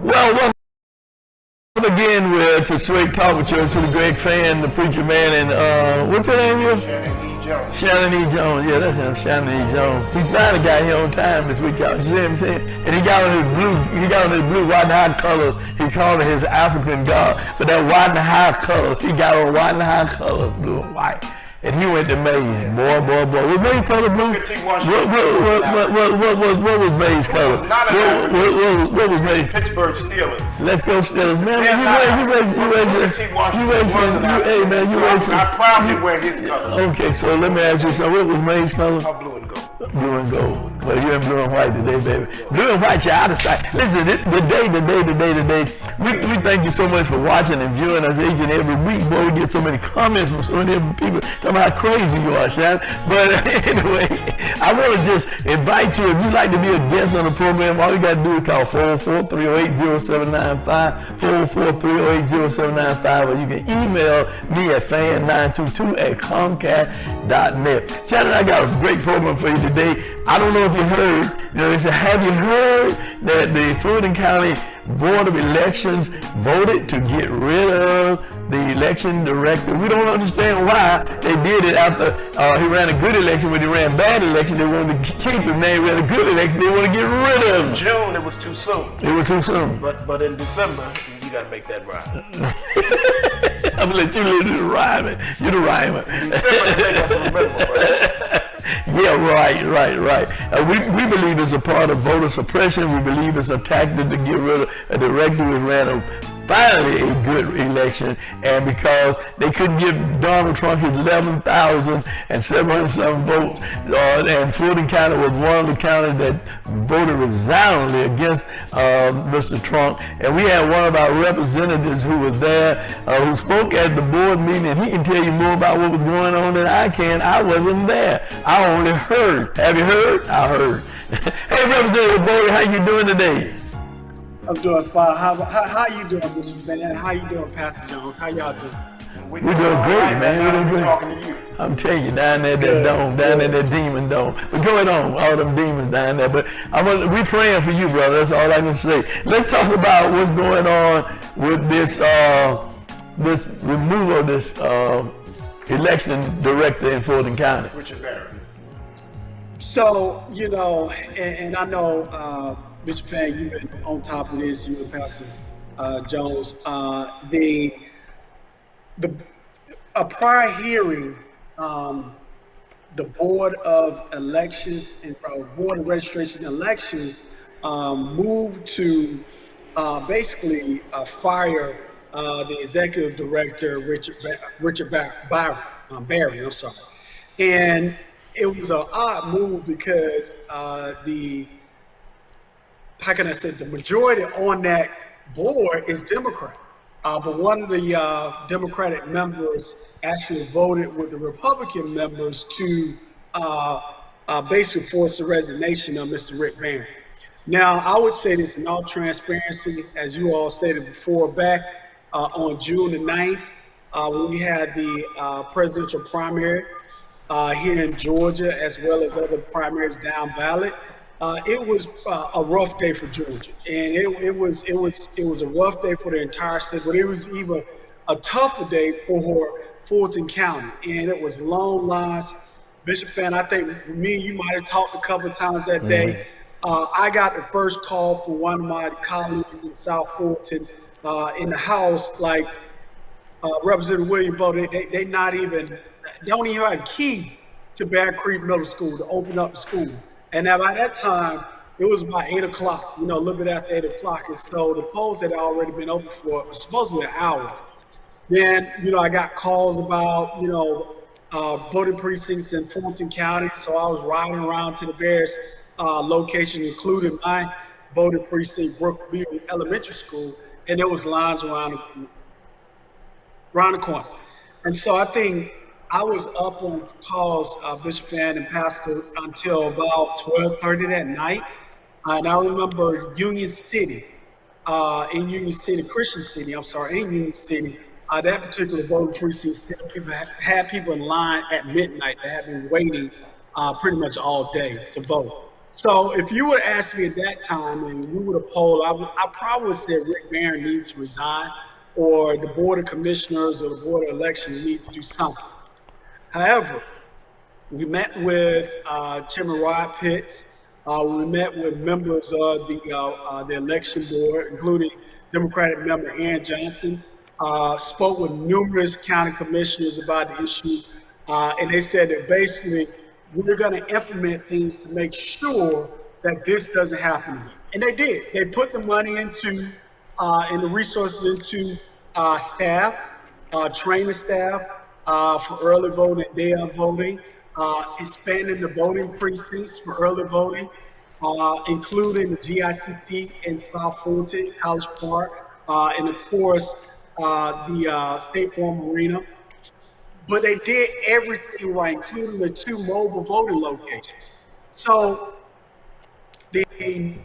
Well, welcome again to Straight Talk with you, to the great Fann, the preacher man, and what's her name here? Shannon E. Jones. Shannon E. Jones. Yeah, that's him, Shannon E. Jones. He finally got here on time this week, y'all. You see what I'm saying? And he got on his blue white and high colors. He called it his African God. But that white and high colors, he got on white and high colors, blue and white. And he went to Maze. Boy. Was Maze color blue? What was Maze color? What was Maze? Pittsburgh Steelers. Let's go Steelers, man. I proudly wear his color. Okay, so let me ask you something. What was Maze's color? Blue and gold. Blue and gold. Well, you're in blue and white today, baby. Blue and white, you're out of sight. Listen, today. We thank you so much for watching and viewing us each and every week. Boy, we get so many comments from so many different people talking about how crazy you are, Shannon. But anyway, I want to just invite you, if you'd like to be a guest on the program, all you got to do is call 404-308-0795, 404-308-0795, or you can email me at fan922@comcast.net. Shannon, I got a great program for you today. I don't know if you heard, they said, have you heard that the Fulton County Board of Elections voted to get rid of the election director? We don't understand why they did it after he ran a good election. When he ran a bad election, they wanted to keep him. Now he ran a good election, they want to get rid of him. In June, it was too soon. It was too soon. But in December, you got to make that rhyme. I'm going to let you live the rhyming. You're the rhymer. December, they got to remember, right? Yeah, right. We believe it's a part of voter suppression. We believe it's a tactic to get rid of a director who ran finally a good election, and because they couldn't give Donald Trump his 11,700 votes, and Fulton County was one of the counties that voted resoundingly against Mr. Trump. And we had one of our representatives who was there, who spoke at the board meeting, and he can tell you more about what was going on than I can. I wasn't there. I only heard. Have you heard? I heard. Hey, Representative Boyd, how you doing today? I'm doing fine. How you doing, Mr. Fann? How you doing, Pastor Jones? How y'all doing? We're doing great, man. We're doing great. Talking to you. I'm telling you, down there, that dome, down there, that demon dome. But go ahead on, all them demons down there. But we praying for you, brother. That's all I can say. Let's talk about what's going on with this this removal of this election director in Fulton County. Richard Barry. So, and I know, Mr. Fann, you've been on top of this, you and Pastor Jones. A prior hearing, the Board of Elections and Board of Registration Elections moved to basically fire the executive director, Richard Barry. I'm sorry, and it was an odd move because the majority on that board is Democrat. But one of the Democratic members actually voted with the Republican members to basically force the resignation of Mr. Rick Barry. Now, I would say this in all transparency, as you all stated before, back on June the 9th, when we had the presidential primary here in Georgia, as well as other primaries down ballot. It was a rough day for Georgia, and it was a rough day for the entire state. But it was even a tougher day for Fulton County, and it was long lines. Bishop Fann, I think me and you might have talked a couple of times that day. I got the first call from one of my colleagues in South Fulton in the House, like Representative William voted. They don't even have a key to Bear Creek Middle School to open up the school. And now by that time, it was about 8 o'clock, a little bit after 8 o'clock. And so the polls had already been open for supposedly an hour. Then, I got calls about, voting precincts in Fulton County. So I was riding around to the various locations, including my voting precinct, Brookview Elementary School. And there was lines around the corner. And so I think I was up on calls, Bishop Fann and Pastor, until about 12:30 that night. And I remember Union City, Christian City, in Union City, that particular voting precinct, still had people in line at midnight that had been waiting pretty much all day to vote. So if you would ask me at that time and we would have polled, I probably would say Rick Barron needs to resign, or the Board of Commissioners or the Board of Elections need to do something. However, we met with Chairman Rod Pitts. We met with members of the election board, including Democratic member Aaron Johnson. Spoke with numerous county commissioners about the issue, and they said that basically we're going to implement things to make sure that this doesn't happen again. And they did. They put the money into and the resources into staff, training staff for early voting, day-of voting, expanding the voting precincts for early voting, including the GICC in South Fulton, College Park, and of course the State Farm Arena. But they did everything right, including the 2 mobile voting locations. So the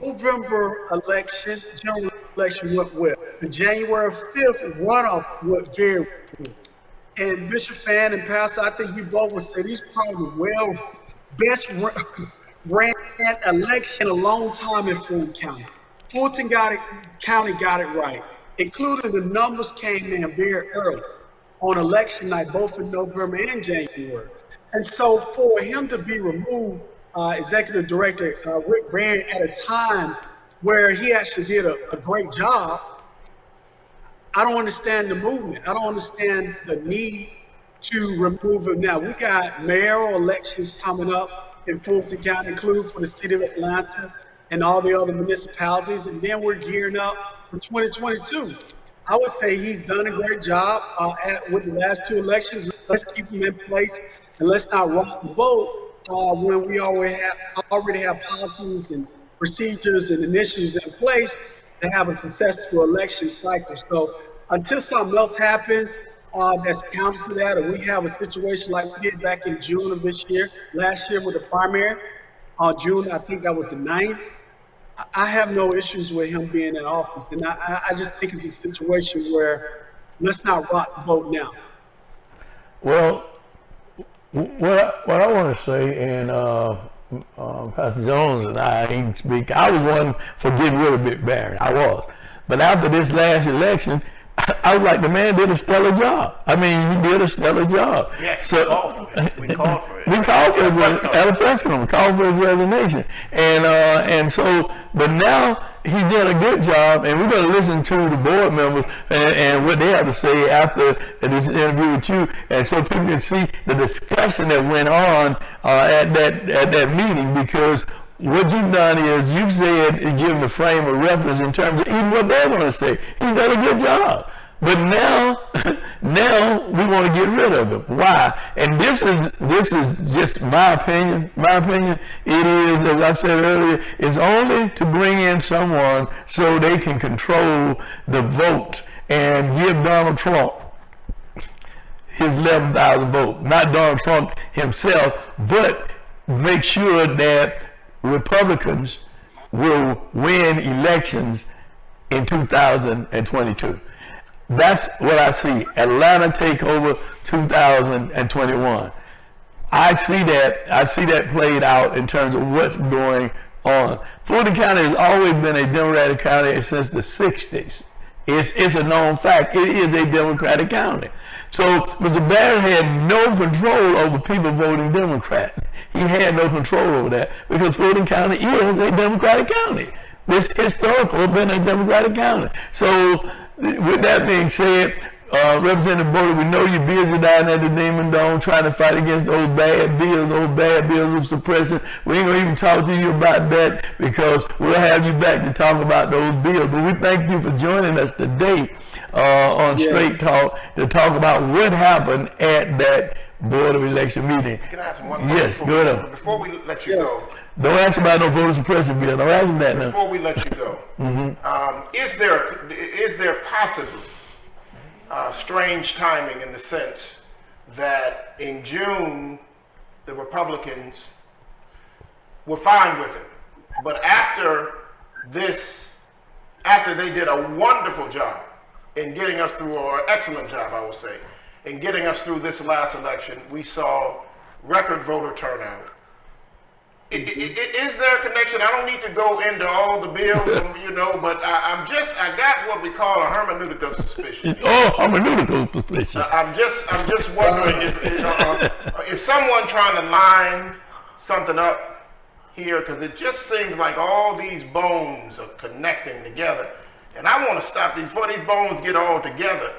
November election, general election went well. The January 5th runoff went very well. And Bishop Fann and Pastor, I think you both would say these probably best ran election a long time in Fulton County. Fulton County got it right, including the numbers came in very early on election night, both in November and January. And so for him to be removed, Executive Director Rick Barron, at a time where he actually did a great job, I don't understand the movement. I don't understand the need to remove him now. We got mayoral elections coming up in Fulton County, including for the city of Atlanta and all the other municipalities, and then we're gearing up for 2022. I would say he's done a great job with the last 2 elections. Let's keep him in place, and let's not rock the boat when we already have policies and procedures and initiatives in place to have a successful election cycle. So until something else happens that's counter to that, or we have a situation like we did back in June of last year with the primary, on June, I think that was the 9th, I have no issues with him being in office. And I just think it's a situation where let's not rock the boat now. Well, what I want to say, and Pastor Jones and I ain't speak. I was one for getting rid of Rick Barron. I was. But after this last election, I was like, the man did a stellar job. I mean, he did a stellar job. Yes, so, we called for it. We called for it at a press conference. We called for his resignation. And so, but now he did a good job, and we're going to listen to the board members and what they have to say after this interview with you, and so people can see the discussion that went on at that meeting, because what you've done is you've said and given the frame of reference in terms of even what they're going to say. He's done a good job. But now we want to get rid of him. Why? And this is just my opinion. My opinion, it is, as I said earlier, is only to bring in someone so they can control the vote and give Donald Trump his 11,000 votes. Not Donald Trump himself, but make sure that Republicans will win elections in 2022. That's what I see. Atlanta takeover 2021. I see that played out in terms of what's going on. Fulton County has always been a Democratic county since the 60s. It's a known fact. It is a Democratic county. So Mr. Barron had no control over people voting Democrat. He had no control over that because Fulton County is a Democratic county. This historically been a Democratic county. So with that being said, Representative Bowler, we know you're busy down at the Demon Dome trying to fight against those bad bills of suppression. We ain't going to even talk to you about that because we'll have you back to talk about those bills. But we thank you for joining us today on Straight Talk to talk about what happened at that Board of Election meeting. Can I ask one question? Yes, go ahead. Before we let you go. Don't ask about no voter suppression bill. Don't ask that now. Before we let you go, is there possibly strange timing in the sense that in June the Republicans were fine with it, but after they did a wonderful job in getting us through, or excellent job, I would say, in getting us through this last election, we saw record voter turnout. Is there a connection? I don't need to go into all the bills, you know, but I got what we call a hermeneutic of suspicion. Oh, hermeneutical suspicion. I'm just wondering, is someone trying to line something up here? Because it just seems like all these bones are connecting together, and I want to stop these before these bones get all together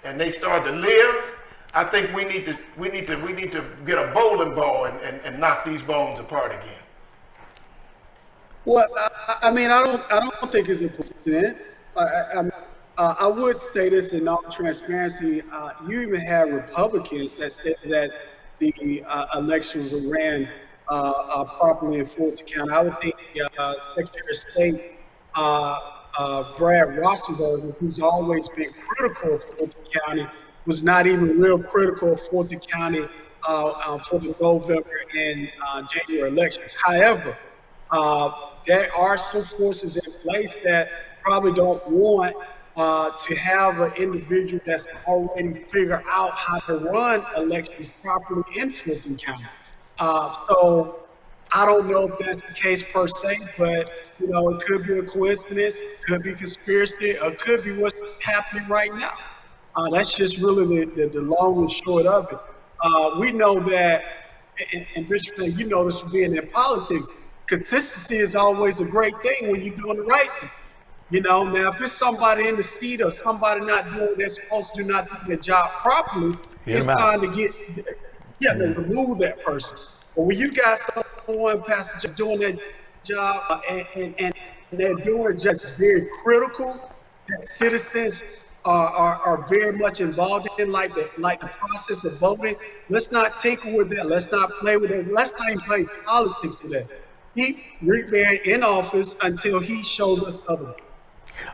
and they start to live. I think we need to get a bowling ball and knock these bones apart again. Well, I mean, I don't think it's a coincidence. I would say this in all transparency. You even have Republicans that stated that the elections were ran properly in Fulton County. I would think Secretary of State Brad Rosenberg, who's always been critical of Fulton County, was not even real critical of Fulton County for the November and January elections. However, there are some forces in place that probably don't want to have an individual that's already figured out how to run elections properly in Fulton County. So I don't know if that's the case per se, but you know, it could be a coincidence, could be conspiracy, or could be what's happening right now. That's just really the long and short of it. We know that, and Bishop, you know this from being in politics, consistency is always a great thing when you're doing the right thing. You know, now if it's somebody in the seat or somebody not doing what they're supposed to do, not doing their job properly, it's time to remove that person. But when you got someone, Pastor, just doing their job and they're doing it just very critical, that citizens are very much involved in, like the process of voting. Let's not tinker with that. Let's not play with it. Let's not even play politics with that. Keep Rick Barry in office until he shows us otherwise.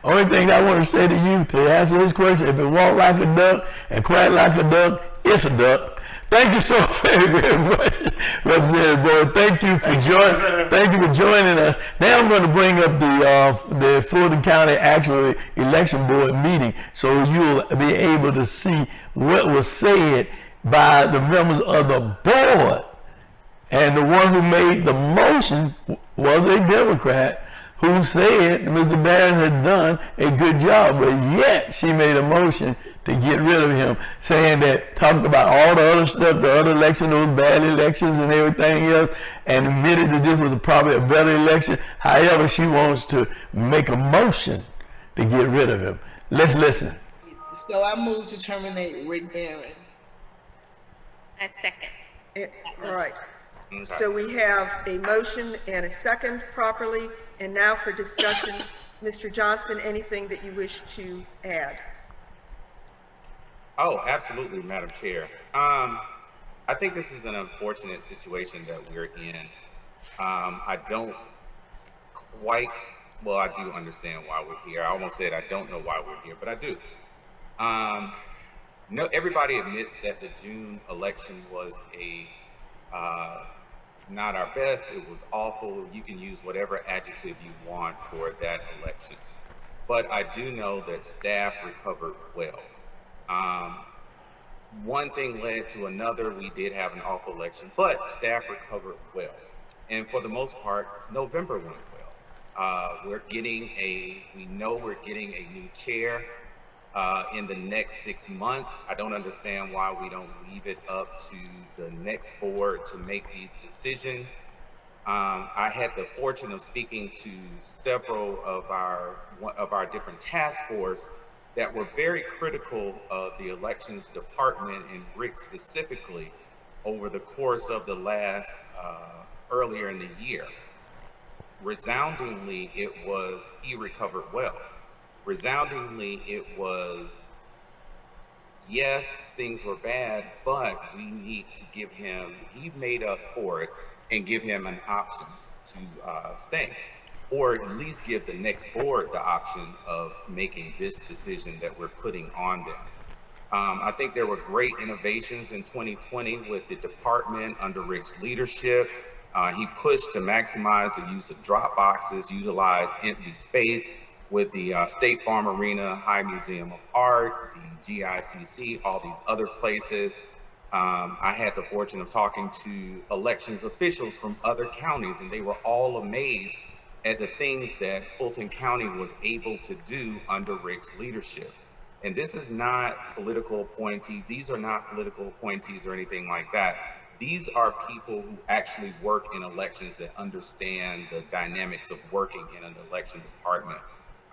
Only thing I want to say to you to answer this question, if it walk like a duck and quack like a duck, it's a duck. Thank you so very much, Representative Boyd. Thank you for joining us. Now I'm going to bring up the Fulton County actual election board meeting, so you'll be able to see what was said by the members of the board. And the one who made the motion was a Democrat who said Mr. Barron had done a good job, but yet she made a motion to get rid of him, saying that, talked about all the other stuff, the other elections, those bad elections and everything else, and admitted that this was probably a better election. However, she wants to make a motion to get rid of him. Let's listen. So I move to terminate Rick Barron. A second. All right. So we have a motion and a second properly, and now for discussion, Mr. Johnson, anything that you wish to add? Oh, absolutely, Madam Chair. I think this is an unfortunate situation that we're in. I don't quite, well, I do understand why we're here. I almost said I don't know why we're here, but I do. No, everybody admits that the June election was not our best. It was awful. You can use whatever adjective you want for that election. But I do know that staff recovered well. One thing led to another. We did have an awful election, but staff recovered well. And for the most part, November went well. We know we're getting a new chair in the next 6 months. I don't understand why we don't leave it up to the next board to make these decisions. I had the fortune of speaking to several of our different task force that were very critical of the elections department and Rick specifically over the course of the last earlier in the year. Resoundingly, he recovered well. Resoundingly, it was, yes, things were bad, but we need to give him, he made up for it and give him an option to stay, or at least give the next board the option of making this decision that we're putting on them. I think there were great innovations in 2020 with the department under Rick's leadership. He pushed to maximize the use of drop boxes, utilized empty space with the State Farm Arena, High Museum of Art, the GICC, all these other places. I had the fortune of talking to elections officials from other counties, and they were all amazed at the things that Fulton County was able to do under Rick's leadership. And this is not political appointees. These are not political appointees or anything like that. These are people who actually work in elections that understand the dynamics of working in an election department.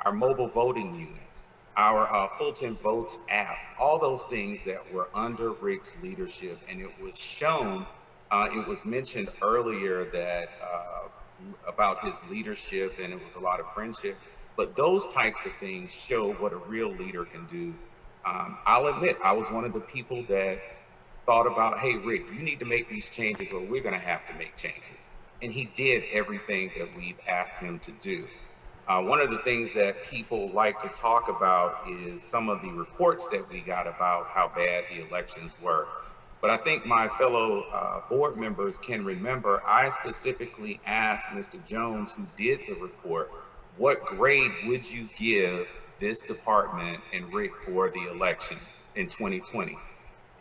Our mobile voting units, our Fulton Votes app, all those things that were under Rick's leadership. And it was shown, it was mentioned earlier that about his leadership, and it was a lot of friendship, but those types of things show what a real leader can do. I'll admit, I was one of the people that thought about, hey, Rick, you need to make these changes or we're gonna have to make changes. And he did everything that we've asked him to do. One of the things that people like to talk about is some of the reports that we got about how bad the elections were. But I think my fellow board members can remember, I specifically asked Mr. Jones, who did the report, what grade would you give this department and Rick for the elections in 2020?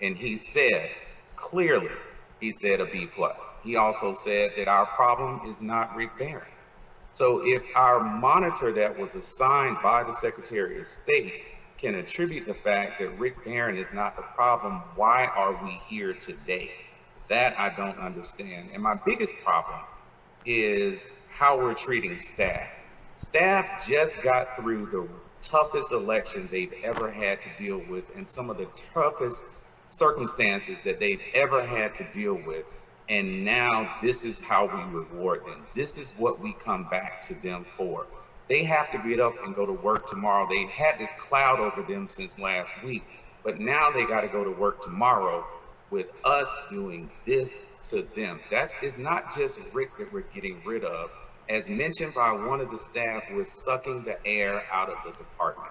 And he said, clearly, he said a B+. He also said that our problem is not Rick Barron. So if our monitor that was assigned by the Secretary of State can attribute the fact that Rick Barron is not the problem, why are we here today? That I don't understand. And my biggest problem is how we're treating staff. Staff just got through the toughest election they've ever had to deal with and some of the toughest circumstances that they've ever had to deal with. And now this is how we reward them. This is what we come back to them for. They have to get up and go to work tomorrow. They've had this cloud over them since last week, but now they got to go to work tomorrow with us doing this to them. It's not just Rick that we're getting rid of. As mentioned by one of the staff, we're sucking the air out of the department.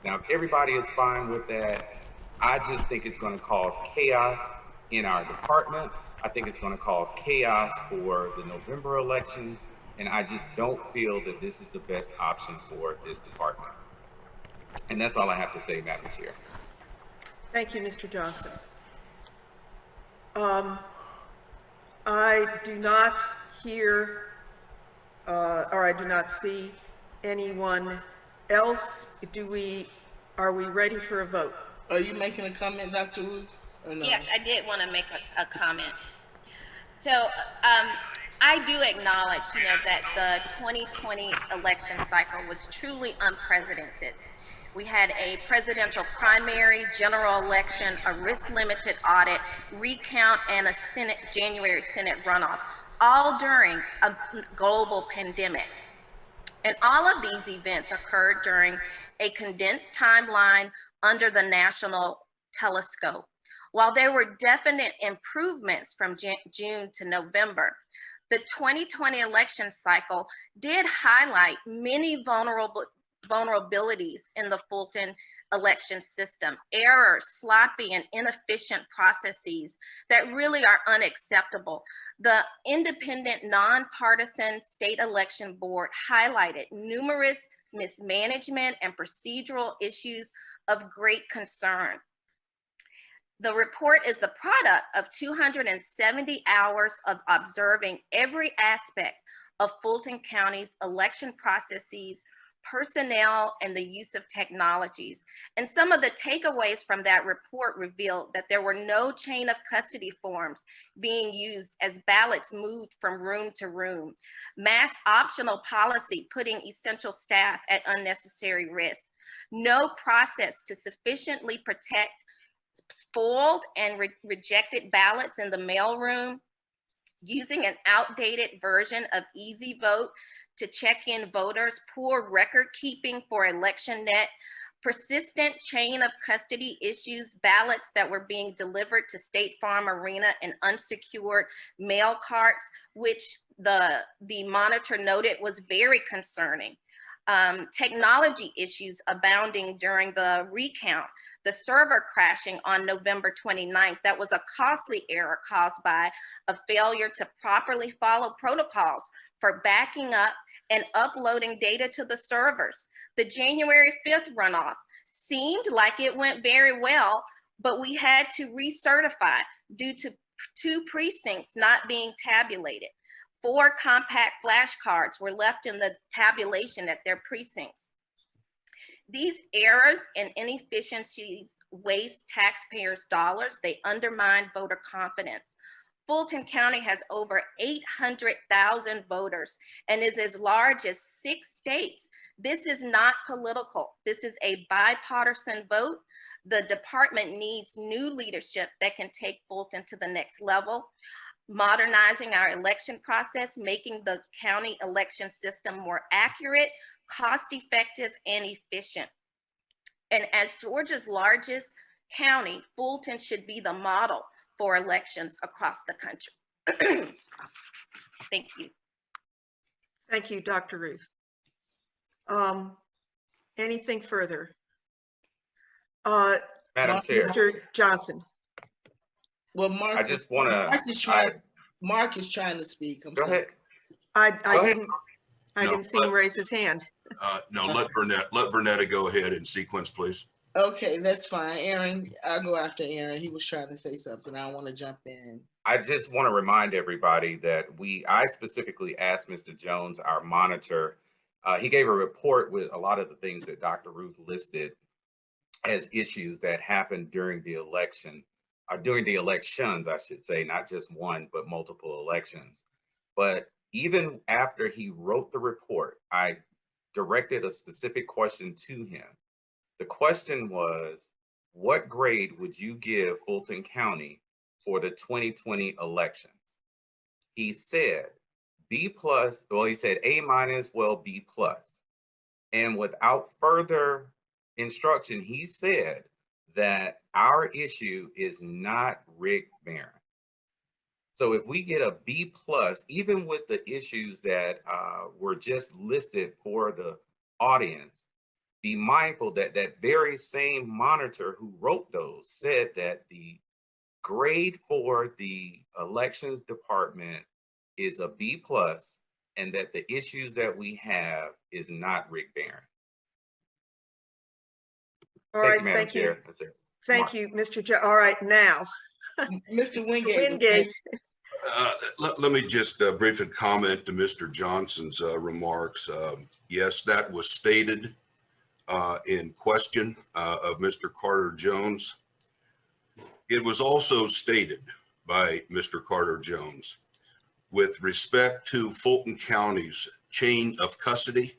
Now, if everybody is fine with that, I just think it's going to cause chaos in our department. I think it's going to cause chaos for the November elections. And I just don't feel that this is the best option for this department. And that's all I have to say, Madam Chair. Thank you, Mr. Johnson. I do not hear or I do not see anyone else. Are we ready for a vote? Are you making a comment, Dr. Ruth, or no? Yes, I did want to make a comment. So I do acknowledge, that the 2020 election cycle was truly unprecedented. We had a presidential primary, general election, a risk-limited audit, recount, and a January Senate runoff, all during a global pandemic. And all of these events occurred during a condensed timeline under the national telescope. While there were definite improvements from June to November, the 2020 election cycle did highlight many vulnerabilities in the Fulton election system, errors, sloppy and inefficient processes that really are unacceptable. The independent, nonpartisan state election board highlighted numerous mismanagement and procedural issues of great concern. The report is the product of 270 hours of observing every aspect of Fulton County's election processes, personnel, and the use of technologies. And some of the takeaways from that report revealed that there were no chain of custody forms being used as ballots moved from room to room, mass optional policy putting essential staff at unnecessary risk, no process to sufficiently protect spoiled and rejected ballots in the mailroom, using an outdated version of Easy Vote to check in voters, poor record keeping for ElectionNet, persistent chain of custody issues, ballots that were being delivered to State Farm Arena in unsecured mail carts, which the monitor noted was very concerning. Technology issues abounding during the recount, the server crashing on November 29th, that was a costly error caused by a failure to properly follow protocols for backing up and uploading data to the servers. The January 5th runoff seemed like it went very well, but we had to recertify due to 2 precincts not being tabulated. 4 compact flashcards were left in the tabulation at their precincts. These errors and inefficiencies waste taxpayers' dollars. They undermine voter confidence. Fulton County has over 800,000 voters and is as large as 6 states. This is not political. This is a bipartisan vote. The department needs new leadership that can take Fulton to the next level, modernizing our election process, making the county election system more accurate, cost-effective, and efficient. And as Georgia's largest county, Fulton should be the model for elections across the country. Thank you. Thank you, Dr. Ruth. Anything further? Madam Chair, Mr. Johnson. Well, Mark, I just want Mark is trying to speak. Go ahead. I didn't see him raise his hand. No, let Vernetta go ahead in sequence, please. Okay, that's fine. Aaron, I'll go after Aaron. He was trying to say something. I want to jump in. I just want to remind everybody that I specifically asked Mr. Jones, our monitor, he gave a report with a lot of the things that Dr. Ruth listed as issues that happened during the election, during the elections, I should say, not just one, but multiple elections. But even after he wrote the report, I directed a specific question to him. The question was, what grade would you give Fulton County for the 2020 elections? He said B plus, well, he said A minus, well, B plus. And without further instruction, he said that our issue is not Rick Barron. So if we get a B plus, even with the issues that were just listed for the audience, be mindful that that very same monitor who wrote those said that the grade for the elections department is a B plus, and that the issues that we have is not Rick Barron. All right, thank you. That's it. Thank you, Mr. All right, now. Mr. Wingate. Wingate. Let me just briefly comment to Mr. Johnson's remarks. Yes, that was stated in question of Mr. Carter Jones. It was also stated by Mr. Carter Jones with respect to Fulton County's chain of custody.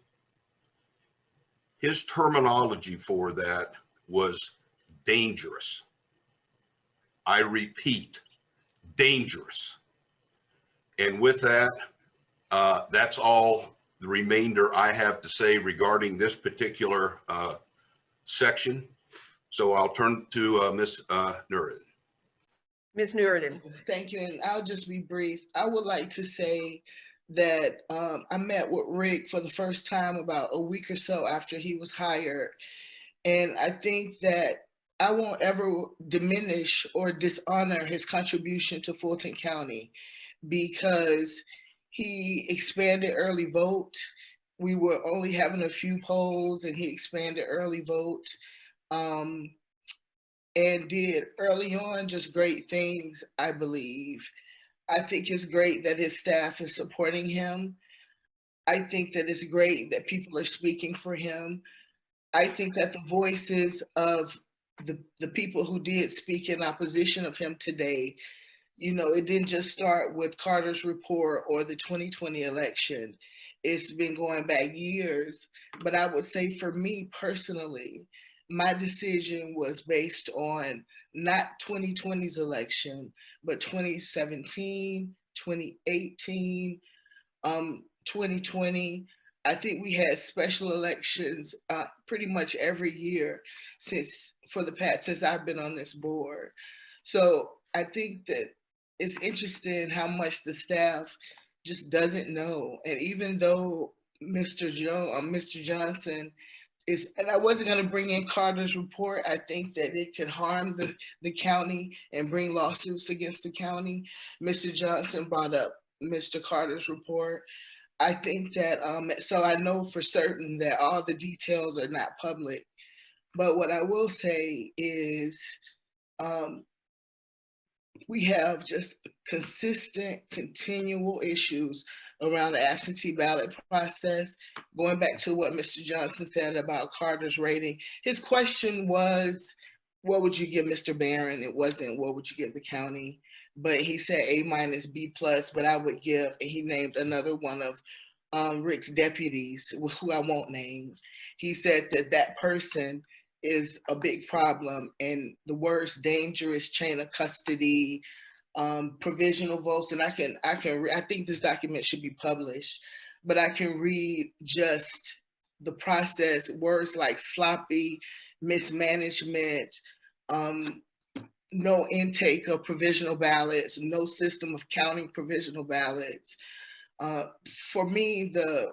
His terminology for that was dangerous. I repeat, dangerous. And with that, that's all the remainder I have to say regarding this particular section. So I'll turn to Ms. Nurin. Ms. Nurin. Thank you, and I'll just be brief. I would like to say that I met with Rick for the first time about a week or so after he was hired. And I think that I won't ever diminish or dishonor his contribution to Fulton County, because he expanded early vote. We were only having a few polls, and he expanded early vote and did early on just great things, I believe. I think it's great that his staff is supporting him. I think that it's great that people are speaking for him. I think that the voices of the people who did speak in opposition of him today, you know, it didn't just start with Carter's report or the 2020 election. It's been going back years. But I would say for me personally, my decision was based on not 2020's election, but 2017, 2018, 2020. I think we had special elections pretty much every year since I've been on this board. So I think that it's interesting how much the staff just doesn't know. And even though Mr. Johnson is, and I wasn't going to bring in Carter's report, I think that it could harm the county and bring lawsuits against the county. Mr. Johnson brought up Mr. Carter's report. I think that, so I know for certain that all the details are not public. But what I will say is We have just consistent, continual issues around the absentee ballot process. Going back to what Mr. Johnson said about Carter's rating, his question was, what would you give Mr. Barron? It wasn't, what would you give the county? But he said A minus, B plus, but I would give, and he named another one of Rick's deputies, who I won't name. He said that that person is a big problem, and the worst dangerous chain of custody, provisional votes. And I think this document should be published, but I can read just the process, words like sloppy, mismanagement, no intake of provisional ballots, no system of counting provisional ballots. For me, the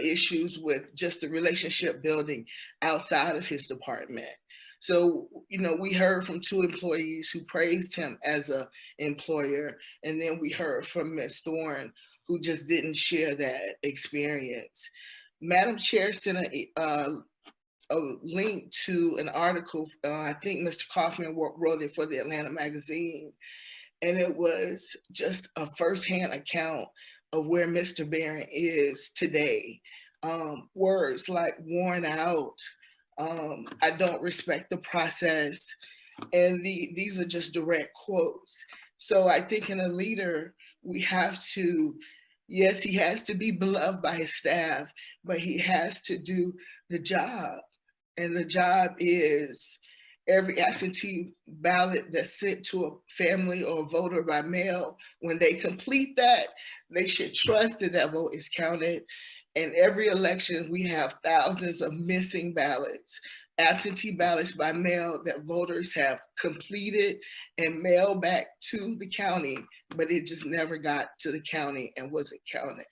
issues with just the relationship building outside of his department. So, we heard from 2 employees who praised him as an employer, and then we heard from Ms. Thorne, who just didn't share that experience. Madam Chair sent a link to an article, I think Mr. Kaufman wrote it for the Atlanta Magazine, and it was just a firsthand account of where Mr. Barron is today. Words like worn out, I don't respect the process, and these are just direct quotes. So I think in a leader, we have to, yes, he has to be beloved by his staff, but he has to do the job. And the job is every absentee ballot that's sent to a family or a voter by mail, when they complete that, they should trust that that vote is counted. And every election, we have thousands of missing ballots, absentee ballots by mail that voters have completed and mailed back to the county, but it just never got to the county and wasn't counted.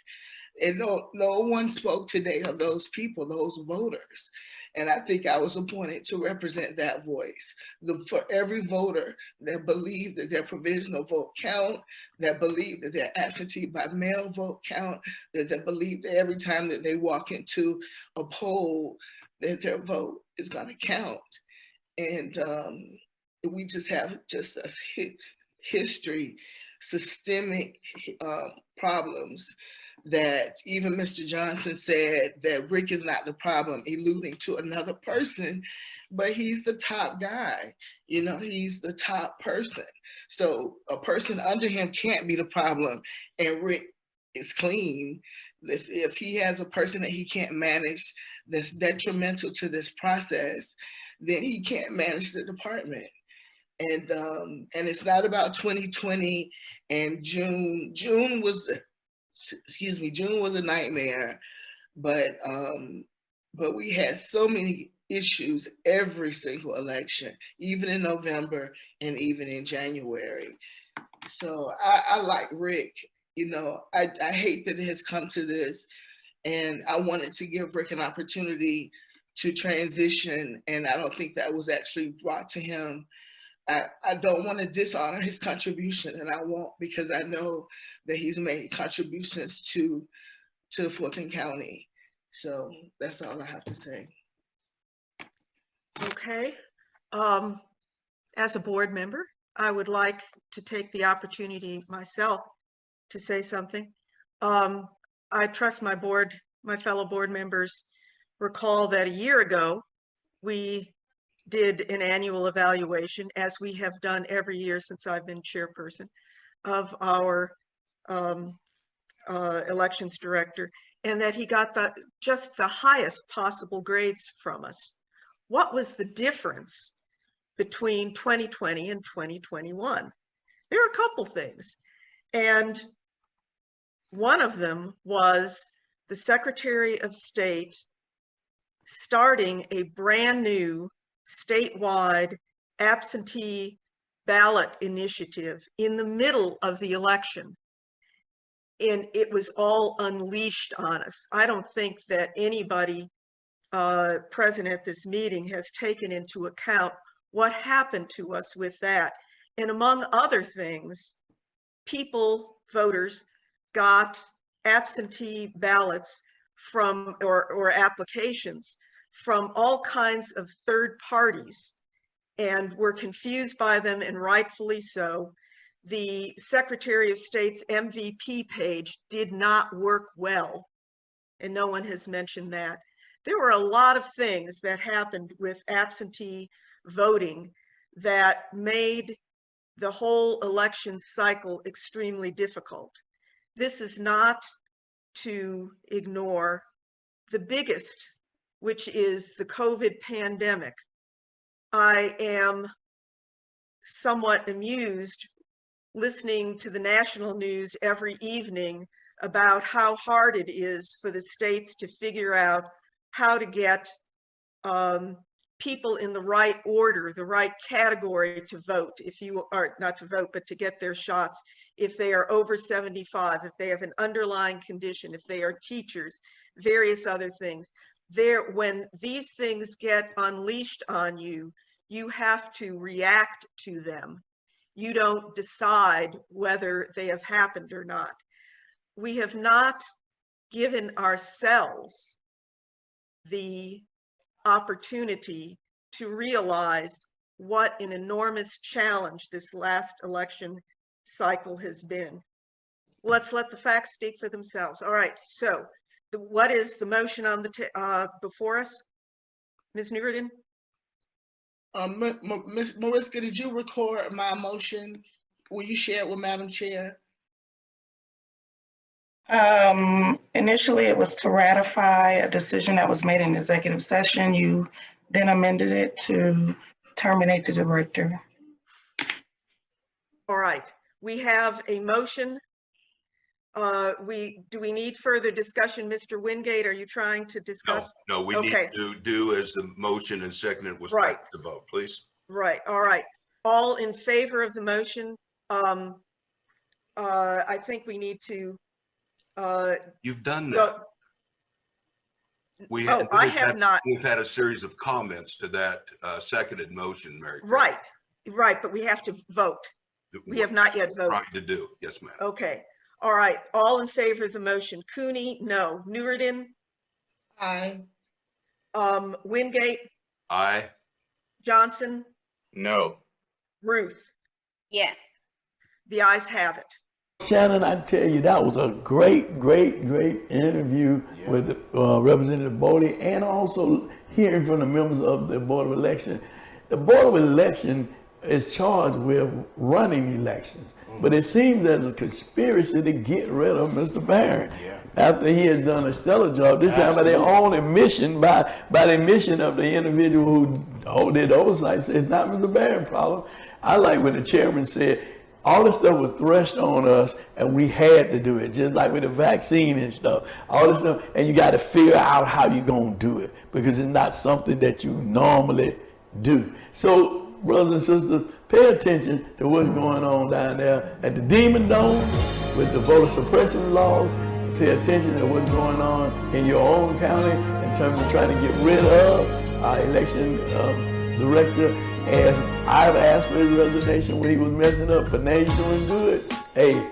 And no one spoke today of those people, those voters. And I think I was appointed to represent that voice. For every voter that believed that their provisional vote count, that believed that their absentee by mail vote count, that believed that every time that they walk into a poll, that their vote is going to count. And we just have just a history, systemic problems that even Mr. Johnson said that Rick is not the problem, alluding to another person, but he's the top guy. He's the top person. So a person under him can't be the problem, and Rick is clean. If he has a person that he can't manage that's detrimental to this process, then he can't manage the department. And it's not about 2020 and June. June was a nightmare, but we had so many issues every single election, even in November and even in January. So I like Rick. I hate that it has come to this, and I wanted to give Rick an opportunity to transition, and I don't think that was actually brought to him. I don't want to dishonor his contribution, and I won't, because I know that he's made contributions to Fulton County. So that's all I have to say. Okay. As a board member, I would like to take the opportunity myself to say something. I trust my fellow board members recall that a year ago, we did an annual evaluation, as we have done every year since I've been chairperson, of our elections director, and that he got just the highest possible grades from us. What was the difference between 2020 and 2021? There are a couple things, and one of them was the Secretary of State starting a brand new statewide absentee ballot initiative in the middle of the election. And it was all unleashed on us. I don't think that anybody present at this meeting has taken into account what happened to us with that. And among other things, voters got absentee ballots or applications from all kinds of third parties and we're confused by them, and rightfully so. The Secretary of State's MVP page did not work well, and no one has mentioned that. There were a lot of things that happened with absentee voting that made the whole election cycle extremely difficult. This is not to ignore the biggest, which is the COVID pandemic. I am somewhat amused listening to the national news every evening about how hard it is for the states to figure out how to get people in the right order, the right category to vote, if you are not to vote, but to get their shots, if they are over 75, if they have an underlying condition, if they are teachers, various other things. When these things get unleashed on you, you have to react to them. You don't decide whether they have happened or not. We have not given ourselves the opportunity to realize what an enormous challenge this last election cycle has been. Let's let the facts speak for themselves. All right, so what is the motion on the before us? Ms. Newridan? Ms. Mariska, did you record my motion? Will you share it with Madam Chair? Initially, it was to ratify a decision that was made in executive session. You then amended it to terminate the director. All right, we have a motion. Do we need further discussion? Mr. Wingate, are you trying to discuss? No, we need to do as the motion and seconded was right. the vote, please. Right, all right. All in favor of the motion? I think we need to you've done that. We've had a series of comments to that seconded motion, Mary. Right, but we have to vote. We have not yet voted. Trying to do, yes, ma'am. Okay, all right. All in favor of the motion? Cooney, no. Newridan? Aye. Wingate? Aye. Johnson? No. Ruth? Yes. The ayes have it. Shannon, I tell you, that was a great interview with Representative Bodie, and also hearing from the members of the Board of Election. The Board of Election is charged with running elections, but it seems there's a conspiracy to get rid of Mr. Barron. After he has done a stellar job, this time by their own admission, by the admission of the individual who did the oversight, says it's not Mr. Barron's problem. I like when the chairman said, all this stuff was thrust on us and we had to do it, just like with the vaccine and stuff. All this stuff, and you got to figure out how you're going to do it because it's not something that you normally do. So, brothers and sisters, pay attention to what's going on down there at the Demon Dome with the voter suppression laws. Pay attention to what's going on in your own county in terms of trying to get rid of our election director. As I've asked for his resignation when he was messing up, but now he's doing good. Hey,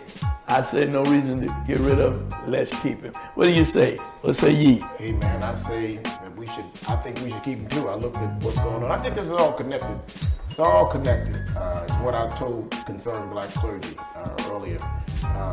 I said no reason to get rid of him. Let's keep him. What do you say? What say ye? Hey man, I say that I think we should keep him too. I looked at what's going on. I think this is all connected. It's all connected. It's what I told concerned black clergy earlier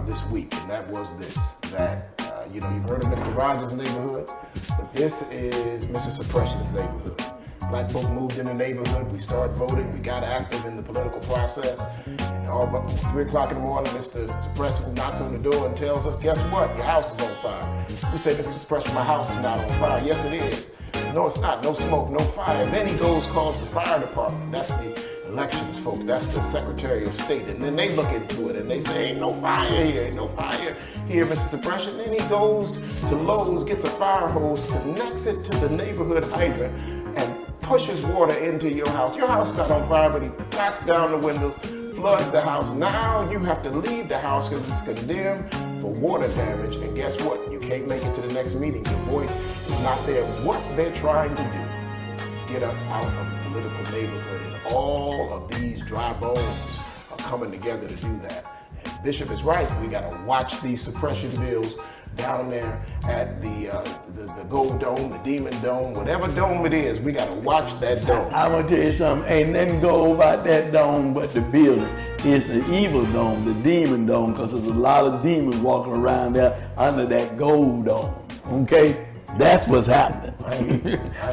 this week, and that was this, that you've heard of Mr. Rogers' neighborhood, but this is Mr. Suppression's neighborhood. Black folk moved in the neighborhood, we started voting, we got active in the political process, and all about 3 o'clock in the morning, Mr. Suppression knocks on the door and tells us, guess what, your house is on fire. We say, Mr. Suppression, my house is not on fire. Yes, it is. No, it's not. No smoke, no fire. Then he goes, calls the fire department. That's the elections folks, that's the Secretary of State, and then they look into it and they say, ain't no fire here, ain't no fire here, Mr. Suppression. Then he goes to Lowe's, gets a fire hose, connects it to the neighborhood hydrant, and pushes water into your house. Your house got on fire, but he knocks down the windows, floods the house. Now you have to leave the house because it's condemned for water damage, and guess what? You can't make it to the next meeting. Your voice is not there. What they're trying to do is get us out of the political neighborhood, and all of these dry bones are coming together to do that. And Bishop is right. We got to watch these suppression bills down there at the Gold Dome, the Demon Dome, whatever dome it is, we got to watch that dome. I want to tell you something. Ain't nothing go about that dome but the building. It's the evil dome, the demon dome, because there's a lot of demons walking around there under that gold dome. Okay? That's what's happening.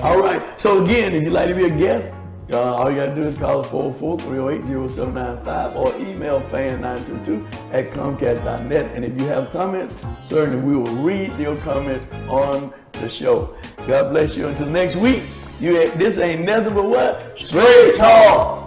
All right. So again, if you'd like to be a guest, all you got to do is call us 404-308-0795 or email fan922@comcast.net. And if you have comments, certainly we will read your comments on the show. God bless you. Until next week, this ain't nothing but what? Straight talk.